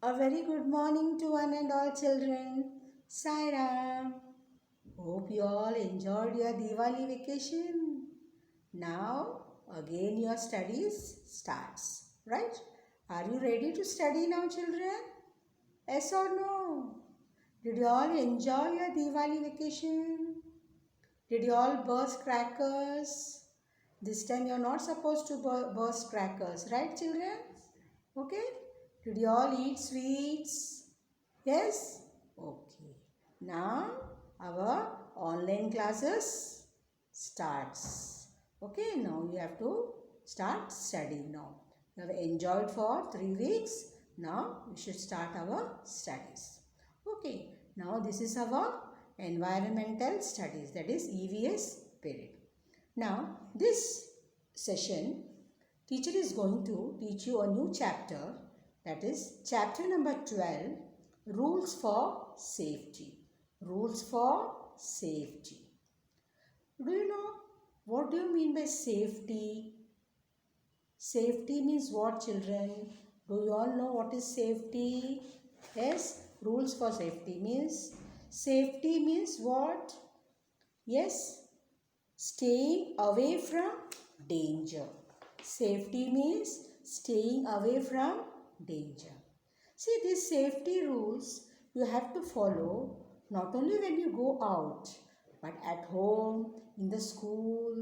A very good morning to one and all children. Sai Ram. Hope you all enjoyed your Diwali vacation. Now again your studies starts, right? Are you ready to study now, children? Yes or no? Did you all enjoy your Diwali vacation? Did you all burst crackers? This time you are not supposed to burst crackers, right, children? Okay? Did you all eat sweets? Yes? Okay. Now our online classes starts. Okay, now you have to start studying now. You have enjoyed for 3 weeks. Now we should start our studies. Okay, now this is our environmental studies, that is EVS period. Now this session teacher is going to teach you a new chapter, that is chapter number 12, rules for safety. Rules for safety. Do you know what do you mean by safety? Safety means what, children? Do you all know what is safety? Yes, rules for safety means what? Yes, staying away from danger. Safety means staying away from danger. See, these safety rules you have to follow not only when you go out, but at home, in the school,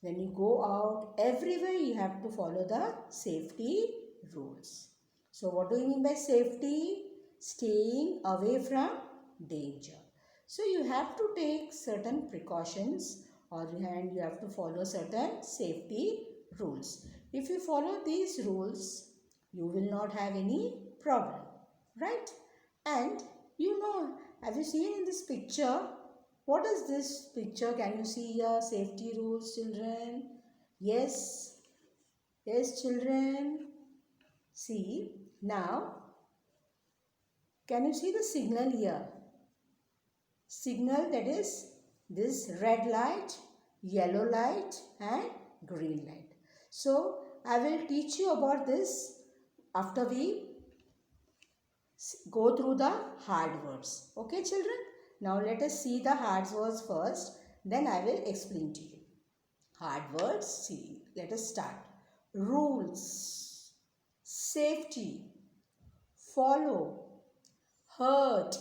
when you go out, everywhere you have to follow the safety rules. So, what do you mean by safety? Staying away from danger. So, you have to take certain precautions and you have to follow certain safety rules. If you follow these rules, you will not have any problem, right? And you know, have you seen in this picture? What is this picture? Can you see your safety rules, children? Yes, yes, children. See, now, can you see the signal here? Signal, that is this red light, yellow light and green light. So, I will teach you about this after we go through the hard words. Okay, children? Now, let us see the hard words first. Then I will explain to you. Hard words, see. Let us start. Rules, safety, follow, hurt,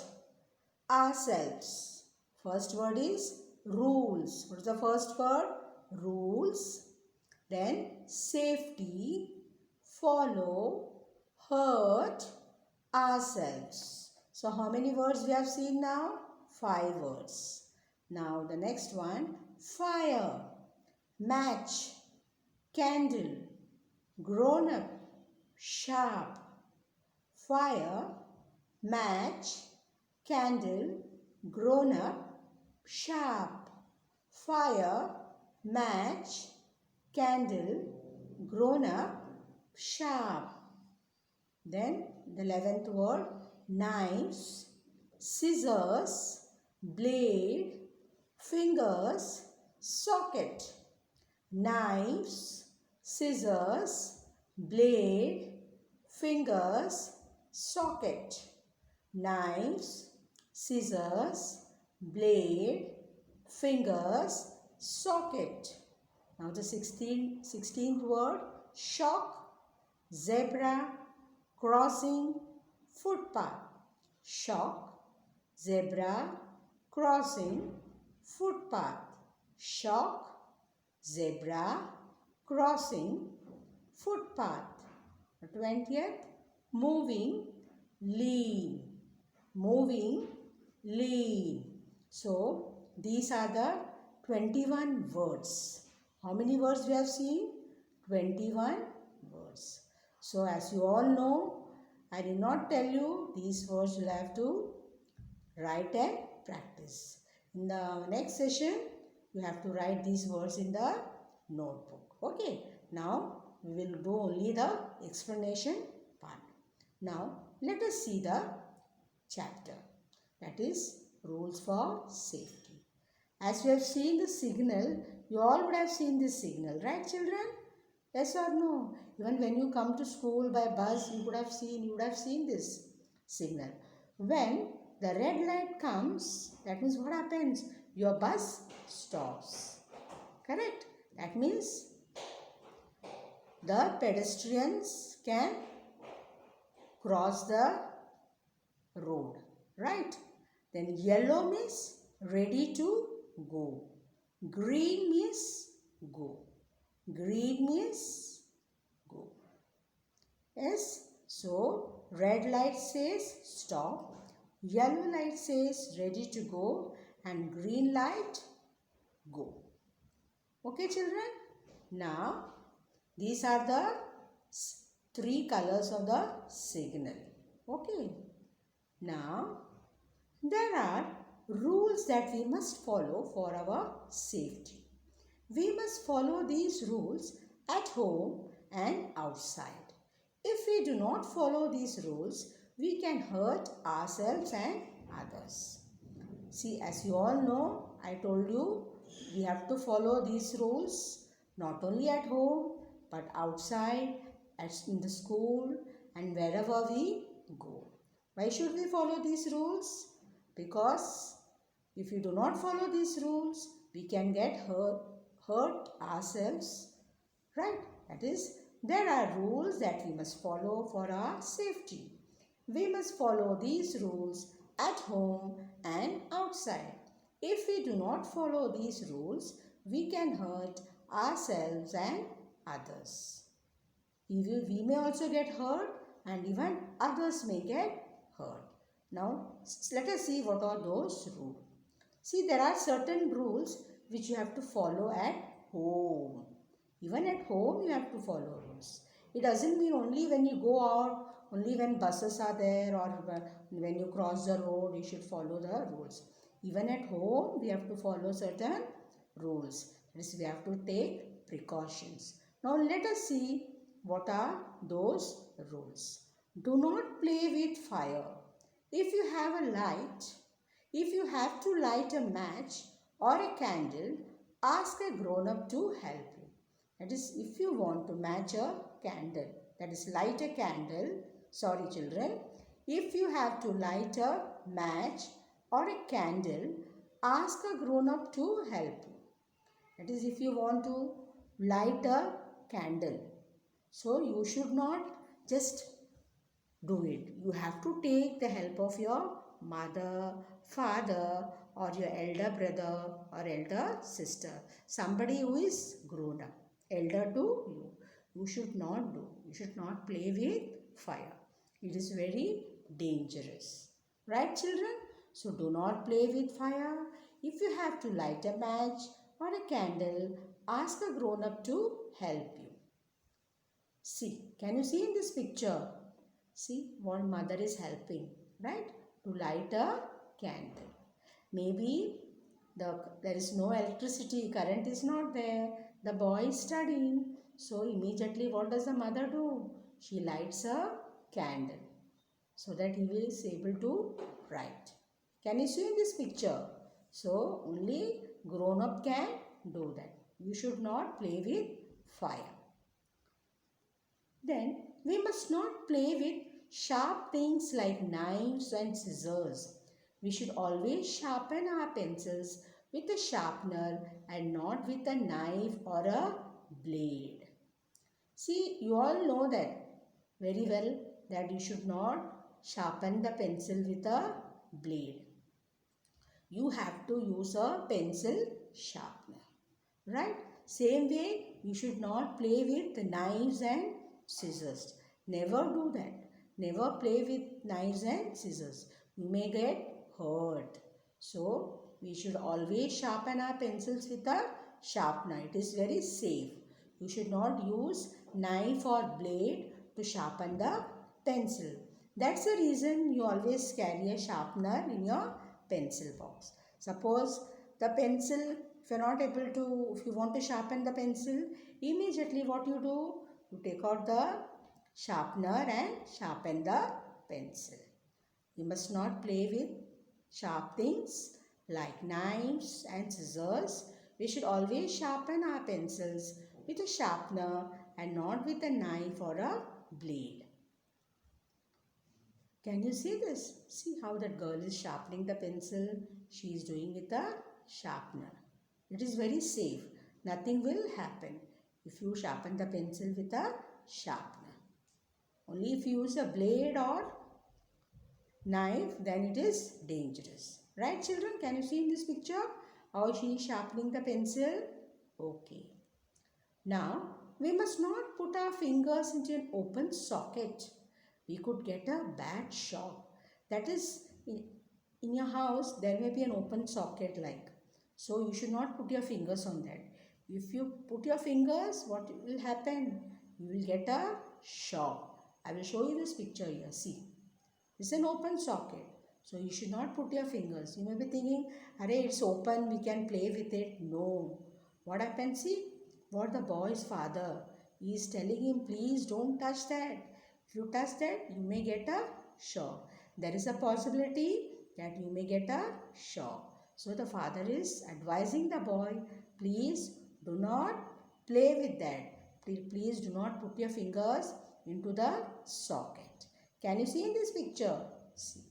ourselves. First word is rules. What is the first word? Rules. Then safety, follow, hurt, ourselves. So how many words we have seen now? 5 words. Now the next one, fire, match, candle, grown up, sharp. Fire, match, candle, grown up, sharp. Fire, match, candle, grown up, sharp. Then the 11th word, knives, scissors, blade, fingers, socket. Knives, scissors, blade, fingers, socket. Knives, scissors, blade, fingers, socket. Now the 16th word, shock, zebra, crossing, footpath. Shock, zebra, crossing, footpath. Shock, zebra, crossing, footpath. 20th, moving, lean. Moving, lean. So, these are the 21 words. How many words we have seen? 21 words. So, as you all know, I did not tell you these words you'll have to write and practice. In the next session, you have to write these words in the notebook. Okay. Now, we will do only the explanation part. Now, let us see the chapter. That is rules for safety. As we have seen the signal, you all would have seen this signal, right, children? Yes or no? Even when you come to school by bus, you would have seen this signal. When the red light comes, that means what happens? Your bus stops. Correct? That means the pedestrians can cross the road. Right? Then yellow means ready to go. Green means go. Green means go. Yes. So red light says stop. Yellow light says ready to go. And green light go. Okay children. Now these are the three colors of the signal. Okay. Now there are rules that we must follow for our safety. We must follow these rules at home and outside. If we do not follow these rules, we can hurt ourselves and others. See, as you all know, I told you we have to follow these rules not only at home but outside, as in the school and wherever we go. Why should we follow these rules? Because if we do not follow these rules, we can get hurt ourselves, right? That is, there are rules that we must follow for our safety. We must follow these rules at home and outside. If we do not follow these rules, we can hurt ourselves and others. We may also get hurt and even others may get hurt. Now, let us see what are those rules. See, there are certain rules which you have to follow at home. Even at home, you have to follow rules. It doesn't mean only when you go out, only when buses are there or when you cross the road, you should follow the rules. Even at home, we have to follow certain rules. That is, we have to take precautions. Now, let us see what are those rules. Do not play with fire. If you have a light, if you have to light a match or a candle, ask a grown-up to help you. That is, if you want to match a candle, that is light a candle, sorry children, if you have to light a match or a candle, ask a grown-up to help you. That is, if you want to light a candle, so you should not just do it. You have to take the help of your mother, father or your elder brother or elder sister. Somebody who is grown up, elder to you. You should not do. You should not play with fire. It is very dangerous. Right children? So do not play with fire. If you have to light a match or a candle, ask a grown up to help you. See, can you see in this picture? See what mother is helping, right? To light a candle. Maybe there is no electricity, current is not there. The boy is studying. So immediately what does the mother do? She lights a candle so that he is able to write. Can you see in this picture? So only grown up can do that. You should not play with fire. Then we must not play with sharp things like knives and scissors. We should always sharpen our pencils with a sharpener and not with a knife or a blade. See, you all know that very well that you should not sharpen the pencil with a blade. You have to use a pencil sharpener, right? Same way, you should not play with knives and scissors. Never do that. Never play with knives and scissors. You may get hurt. So, we should always sharpen our pencils with a sharpener. It is very safe. You should not use knife or blade to sharpen the pencil. That's the reason you always carry a sharpener in your pencil box. Suppose the pencil, if you want to sharpen the pencil, immediately what you do? You take out the sharpener and sharpen the pencil. You must not play with sharp things like knives and scissors. We should always sharpen our pencils with a sharpener and not with a knife or a blade. Can you see this? See how that girl is sharpening the pencil. She is doing with a sharpener. It is very safe. Nothing will happen if you sharpen the pencil with a sharpener. Only if you use a blade or knife, then it is dangerous. Right, children? Can you see in this picture how she is sharpening the pencil? Okay. Now, we must not put our fingers into an open socket. We could get a bad shock. That is, in your house, there may be an open socket like. So, you should not put your fingers on that. If you put your fingers, what will happen? You will get a shock. I will show you this picture here. See. This is an open socket. So you should not put your fingers. You may be thinking, array, it's open, we can play with it. No. What happens? See, what the boy's father is telling him, please don't touch that. If you touch that, you may get a shock. There is a possibility that you may get a shock. So the father is advising the boy, please do not play with that. Please do not put your fingers into the socket. Can you see in this picture? See,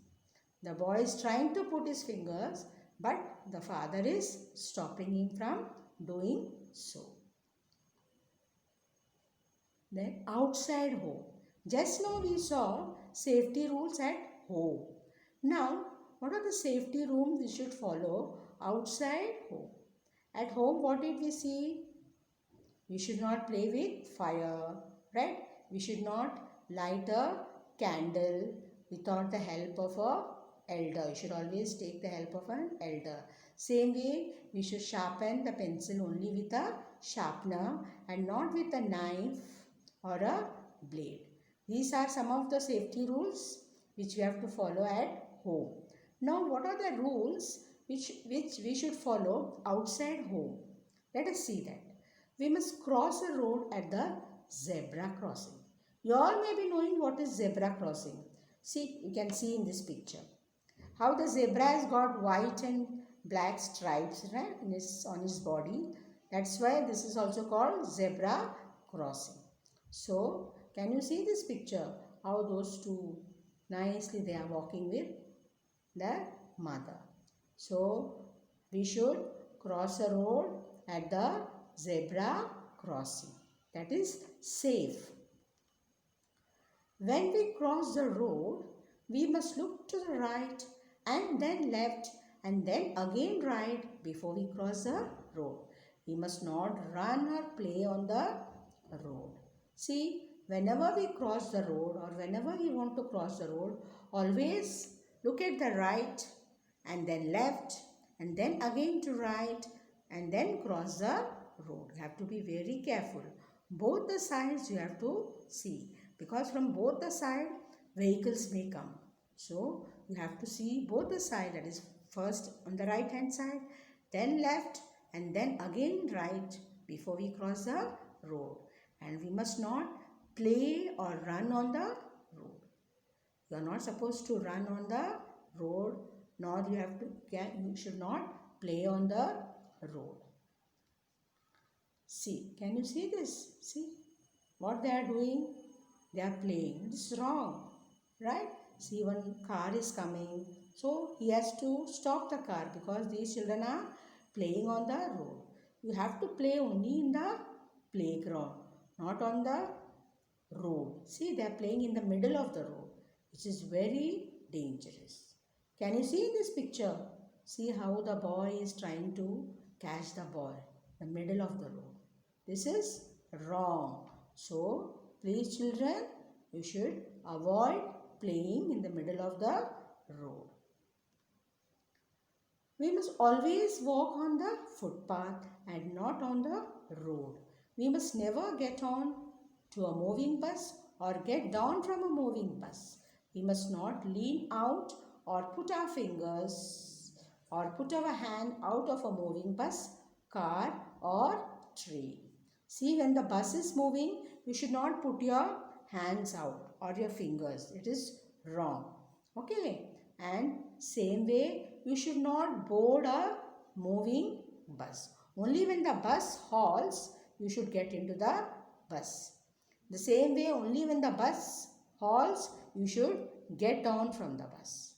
the boy is trying to put his fingers, but the father is stopping him from doing so. Then outside home. Just now we saw safety rules at home. Now, what are the safety rules we should follow outside home? At home, what did we see? We should not play with fire, right? We should not light a candle without the help of a elder. You should always take the help of an elder. Same way, we should sharpen the pencil only with a sharpener and not with a knife or a blade. These are some of the safety rules which we have to follow at home. Now, what are the rules which we should follow outside home? Let us see that. We must cross a road at the zebra crossing. You all may be knowing what is zebra crossing. See, you can see in this picture how the zebra has got white and black stripes, right, on his body. That's why this is also called zebra crossing. So, can you see this picture? How those two nicely they are walking with their mother. So, we should cross a road at the zebra crossing. That is safe. When we cross the road, we must look to the right and then left and then again right before we cross the road. We must not run or play on the road. See, whenever we cross the road or whenever we want to cross the road, always look at the right and then left and then again to right and then cross the road. You have to be very careful. Both the sides you have to see, because from both the sides vehicles may come. So you have to see both the sides, that is first on the right hand side, then left and then again right before we cross the road. And we must not play or run on the road. You are not supposed to run on the road, nor you should not play on the road. See, can you see this? See what they are doing? They are playing. This is wrong, right? See, one car is coming. So he has to stop the car because these children are playing on the road. You have to play only in the playground, not on the road. See, they are playing in the middle of the road, which is very dangerous. Can you see in this picture? See how the boy is trying to catch the ball in the middle of the road. This is wrong. So, please children, you should avoid playing in the middle of the road. We must always walk on the footpath and not on the road. We must never get on to a moving bus or get down from a moving bus. We must not lean out or put our fingers or put our hand out of a moving bus, car or train. See, when the bus is moving, you should not put your hands out or your fingers. It is wrong. Okay. And same way, you should not board a moving bus. Only when the bus halts, you should get into the bus. The same way, only when the bus halts, you should get down from the bus.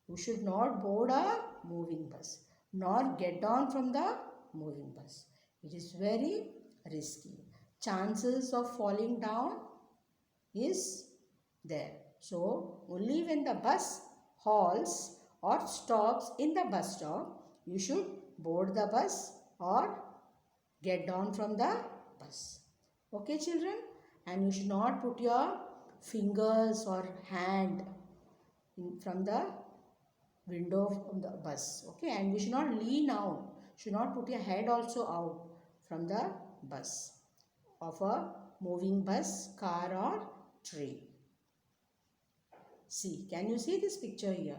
You should not board a moving bus, nor get down from the moving bus. It is very risky. Chances of falling down is there. So, only when the bus halts or stops in the bus stop, you should board the bus or get down from the bus. Okay, children? And you should not put your fingers or hand from the window of the bus. Okay, and we should not lean out. Should not put your head also out from the bus of a moving bus, car or train. See, can you see this picture here?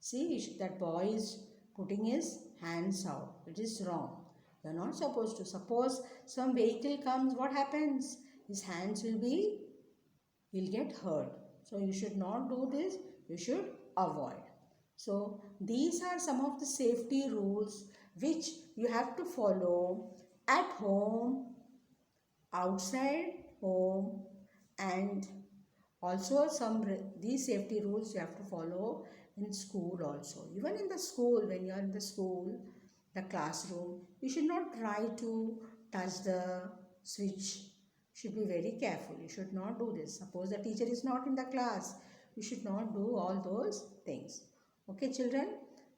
See, that boy is putting his hands out. It is wrong. You are not supposed to. Suppose some vehicle comes, what happens? His hands he'll get hurt. So you should not do this. You should avoid. So these are some of the safety rules which you have to follow at home, outside home, and also these safety rules you have to follow in school also. Even in the school, when you are in the school, the classroom, you should not try to touch the switch. You should be very careful. You should not do this. Suppose the teacher is not in the class, you should not do all those things. Okay, children?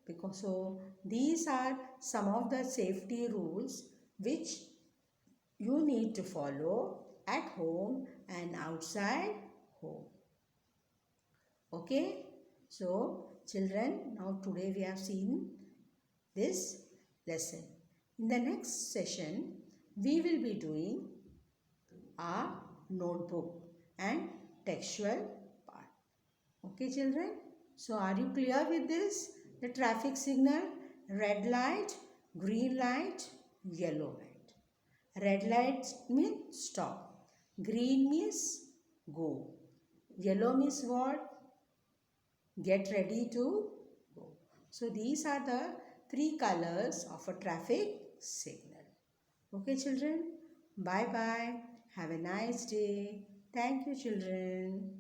Because so these are some of the safety rules which you need to follow at home and outside home. Okay, so children, now today we have seen this lesson. In the next session, we will be doing our notebook and textual part. Okay, children, so are you clear with this? The traffic signal: red light, green light, yellow light. Red light means stop. Green means go. Yellow means what? Get ready to go. So these are the three colors of a traffic signal. Okay, children? Bye bye. Have a nice day. Thank you, children.